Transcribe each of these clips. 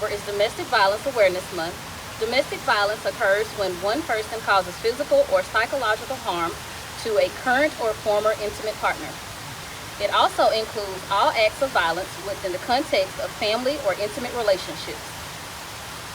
October is Domestic Violence Awareness Month. Domestic violence occurs when one person causes physical or psychological harm to a current or former intimate partner. It also includes all acts of violence within the context of family or intimate relationships.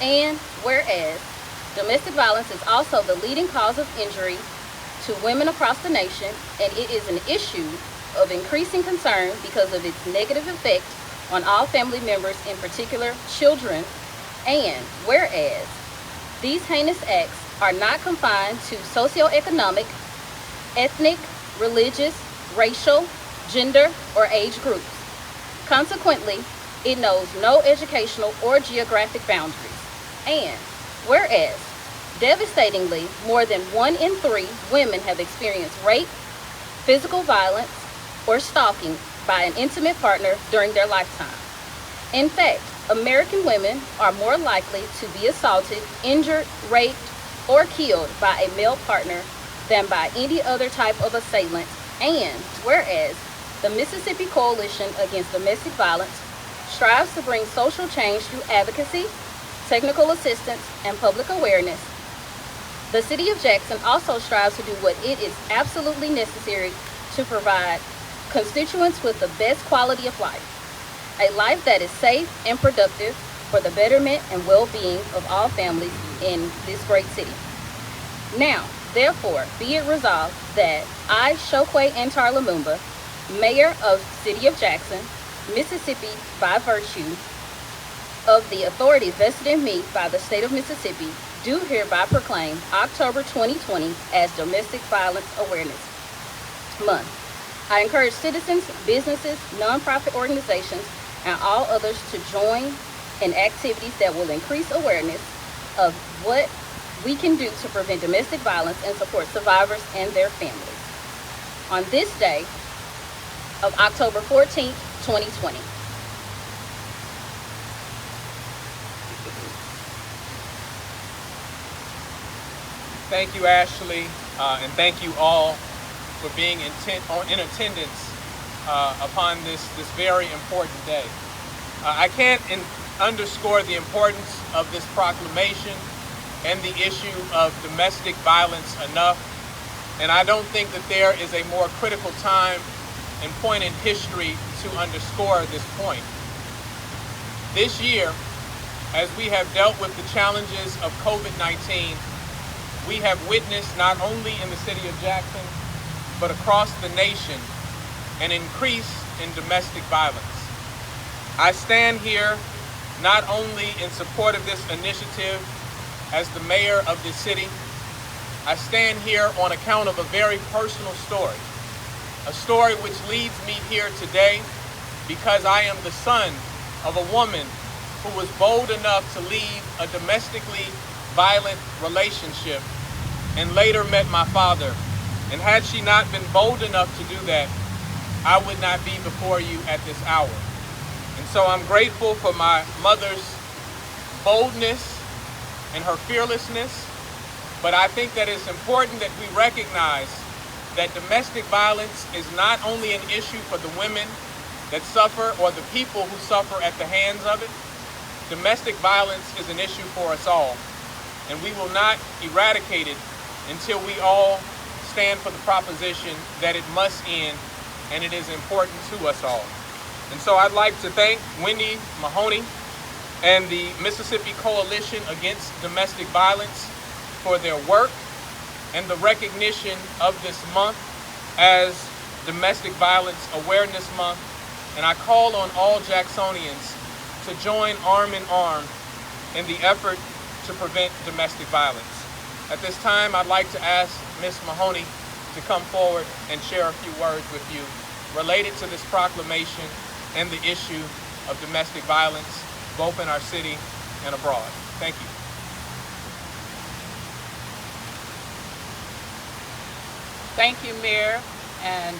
And whereas domestic violence is also the leading cause of injury to women across the nation, and it is an issue of increasing concern because of its negative effect on all family members, in particular children. And whereas these heinous acts are not confined to socioeconomic, ethnic, religious, racial, gender, or age groups. Consequently, it knows no educational or geographic boundaries. And whereas, devastatingly, more than 1 in 3 women have experienced rape, physical violence, or stalking by an intimate partner during their lifetime. In fact, American women are more likely to be assaulted, injured, raped, or killed by a male partner than by any other type of assailant. And whereas the Mississippi Coalition Against Domestic Violence strives to bring social change through advocacy, technical assistance, and public awareness, the City of Jackson also strives to do what it is absolutely necessary to provide constituents with the best quality of life, a life that is safe and productive for the betterment and well-being of all families in this great city. Now, therefore, be it resolved that I, Shokwe Antar Lumumba, Mayor of City of Jackson, Mississippi, by virtue of the authority vested in me by the state of Mississippi, do hereby proclaim October 2020 as Domestic Violence Awareness Month. I encourage citizens, businesses, nonprofit organizations, and all others to join in activities that will increase awareness of what we can do to prevent domestic violence and support survivors and their families. On this day of October 14th, 2020. Thank you, Ashley, and thank you all for being in attendance upon this very important day. I can't underscore the importance of this proclamation and the issue of domestic violence enough, and I don't think that there is a more critical time and point in history to underscore this point. This year, as we have dealt with the challenges of COVID-19, we have witnessed not only in the city of Jackson, but across the nation, an increase in domestic violence. I stand here not only in support of this initiative as the mayor of this city, I stand here on account of a very personal story, a story which leads me here today because I am the son of a woman who was bold enough to leave a domestically violent relationship and later met my father. And had she not been bold enough to do that, I would not be before you at this hour. And so I'm grateful for my mother's boldness and her fearlessness, but I think that it's important that we recognize that domestic violence is not only an issue for the women that suffer or the people who suffer at the hands of it. Domestic violence is an issue for us all, and we will not eradicate it until we all stand for the proposition that it must end, and it is important to us all. And so I'd like to thank Wendy Mahoney and the Mississippi Coalition Against Domestic Violence for their work and the recognition of this month as Domestic Violence Awareness Month. And I call on all Jacksonians to join arm in arm in the effort to prevent domestic violence. At this time, I'd like to ask Ms. Mahoney to come forward and share a few words with you related to this proclamation and the issue of domestic violence, both in our city and abroad. Thank you. Thank you, Mayor, and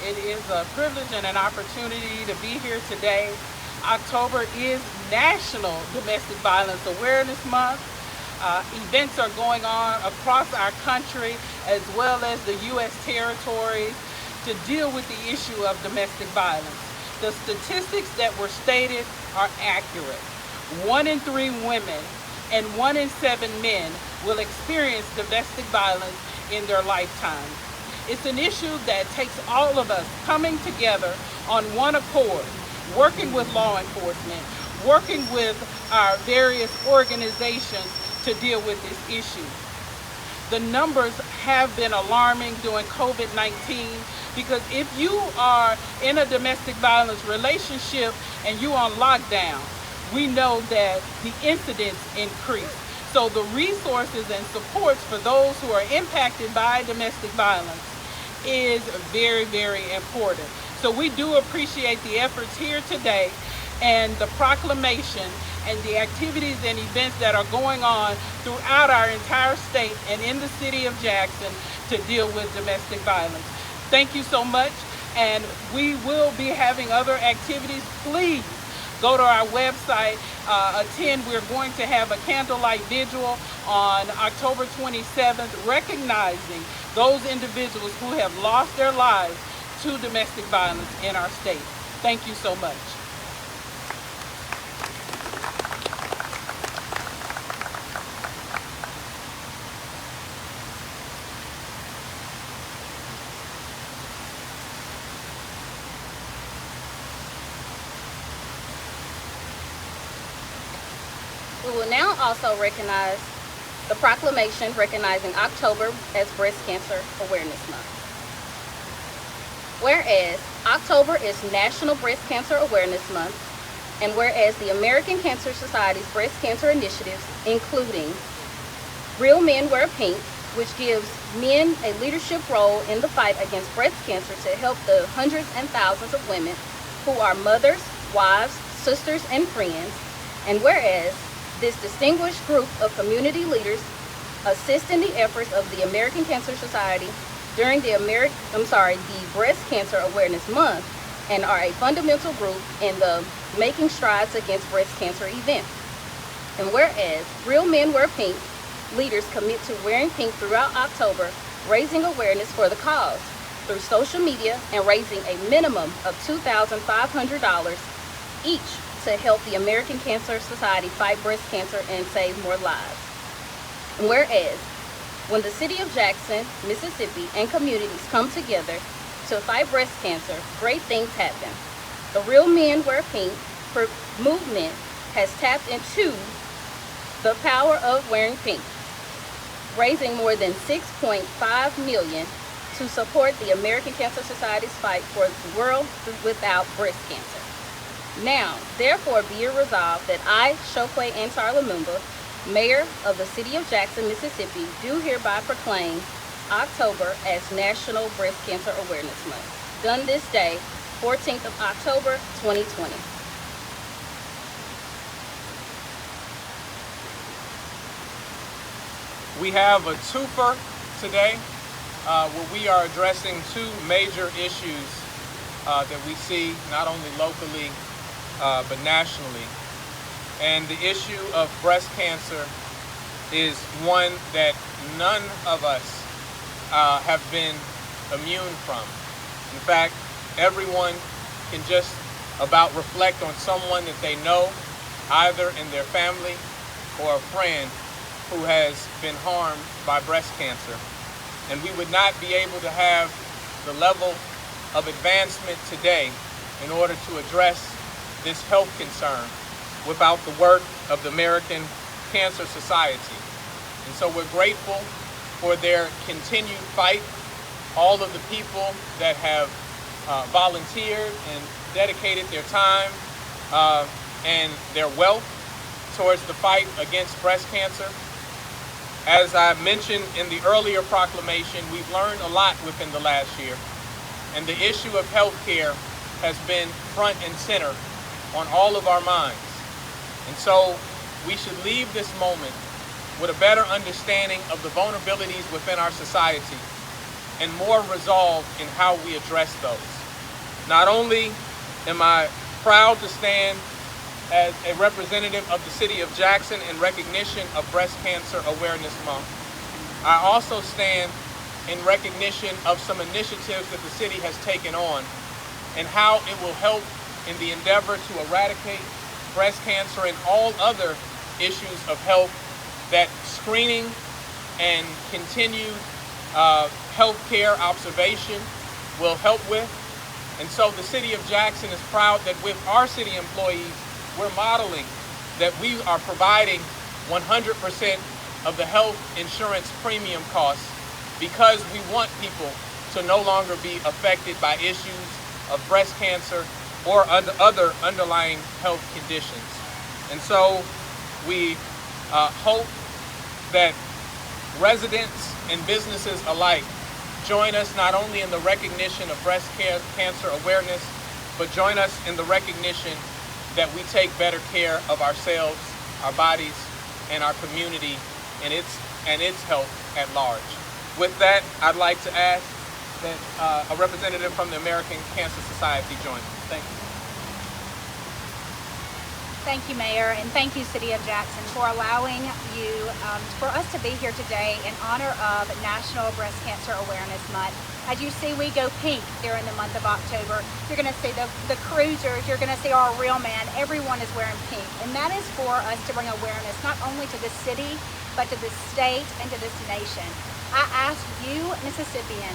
it is a privilege and an opportunity to be here today. October is National Domestic Violence Awareness Month. Events are going on across our country as well as the U.S. territories to deal with the issue of domestic violence. The statistics that were stated are accurate. 1 in 3 women and 1 in 7 men will experience domestic violence in their lifetime. It's an issue that takes all of us coming together on one accord, working with law enforcement, working with our various organizations to deal with this issue. The numbers have been alarming during COVID-19 because if you are in a domestic violence relationship and you on lockdown, we know that the incidents increase. So the resources and supports for those who are impacted by domestic violence is very, very important. So we do appreciate the efforts here today and the proclamation and the activities and events that are going on throughout our entire state and in the city of Jackson to deal with domestic violence. Thank you so much, and we will be having other activities. Please go to our website, attend. We're going to have a candlelight vigil on October 27th, recognizing those individuals who have lost their lives to domestic violence in our state. Thank you so much. We will now also recognize the proclamation recognizing October as Breast Cancer Awareness Month. Whereas October is National Breast Cancer Awareness Month, and whereas the American Cancer Society's breast cancer initiatives, including Real Men Wear Pink, which gives men a leadership role in the fight against breast cancer to help the hundreds and thousands of women who are mothers, wives, sisters, and friends, and whereas this distinguished group of community leaders assist in the efforts of the American Cancer Society during the Breast Cancer Awareness Month and are a fundamental group in the Making Strides Against Breast Cancer event. And whereas Real Men Wear Pink leaders commit to wearing pink throughout October, raising awareness for the cause through social media and raising a minimum of $2,500 each to help the American Cancer Society fight breast cancer and save more lives. And whereas, when the city of Jackson, Mississippi, and communities come together to fight breast cancer, great things happen. The Real Men Wear Pink movement has tapped into the power of wearing pink, raising more than $6.5 million to support the American Cancer Society's fight for the world without breast cancer. Now, therefore, be it resolved that I, Shokwe Antar Lumumba, Mayor of the City of Jackson, Mississippi, do hereby proclaim October as National Breast Cancer Awareness Month. Done this day, 14th of October, 2020. We have a twofer today where we are addressing two major issues that we see not only locally but nationally. And the issue of breast cancer is one that none of us have been immune from. In fact, everyone can just about reflect on someone that they know, either in their family or a friend who has been harmed by breast cancer. And we would not be able to have the level of advancement today in order to address this health concern without the work of the American Cancer Society. And so we're grateful for their continued fight, all of the people that have volunteered and dedicated their time and their wealth towards the fight against breast cancer. As I mentioned in the earlier proclamation, we've learned a lot within the last year, and the issue of health care has been front and center on all of our minds. And so we should leave this moment with a better understanding of the vulnerabilities within our society and more resolve in how we address those. Not only am I proud to stand as a representative of the city of Jackson in recognition of Breast Cancer Awareness Month, I also stand in recognition of some initiatives that the city has taken on and how it will help in the endeavor to eradicate breast cancer, and all other issues of health that screening and continued health care observation will help with. And so the City of Jackson is proud that with our city employees, we're modeling that we are providing 100% of the health insurance premium costs, because we want people to no longer be affected by issues of breast cancer or other underlying health conditions. And so we hope that residents and businesses alike join us not only in the recognition of breast cancer awareness, but join us in the recognition that we take better care of ourselves, our bodies, and our community and its health at large. With that, I'd like to ask that a representative from the American Cancer Society join us. Thank you. Thank you, Mayor, and thank you, City of Jackson, for allowing for us to be here today in honor of National Breast Cancer Awareness Month. As you see, we go pink during the month of October. You're going to see the cruisers, you're going to see our real man, everyone is wearing pink. And that is for us to bring awareness not only to the city, but to the state and to this nation. I ask you, Mississippians,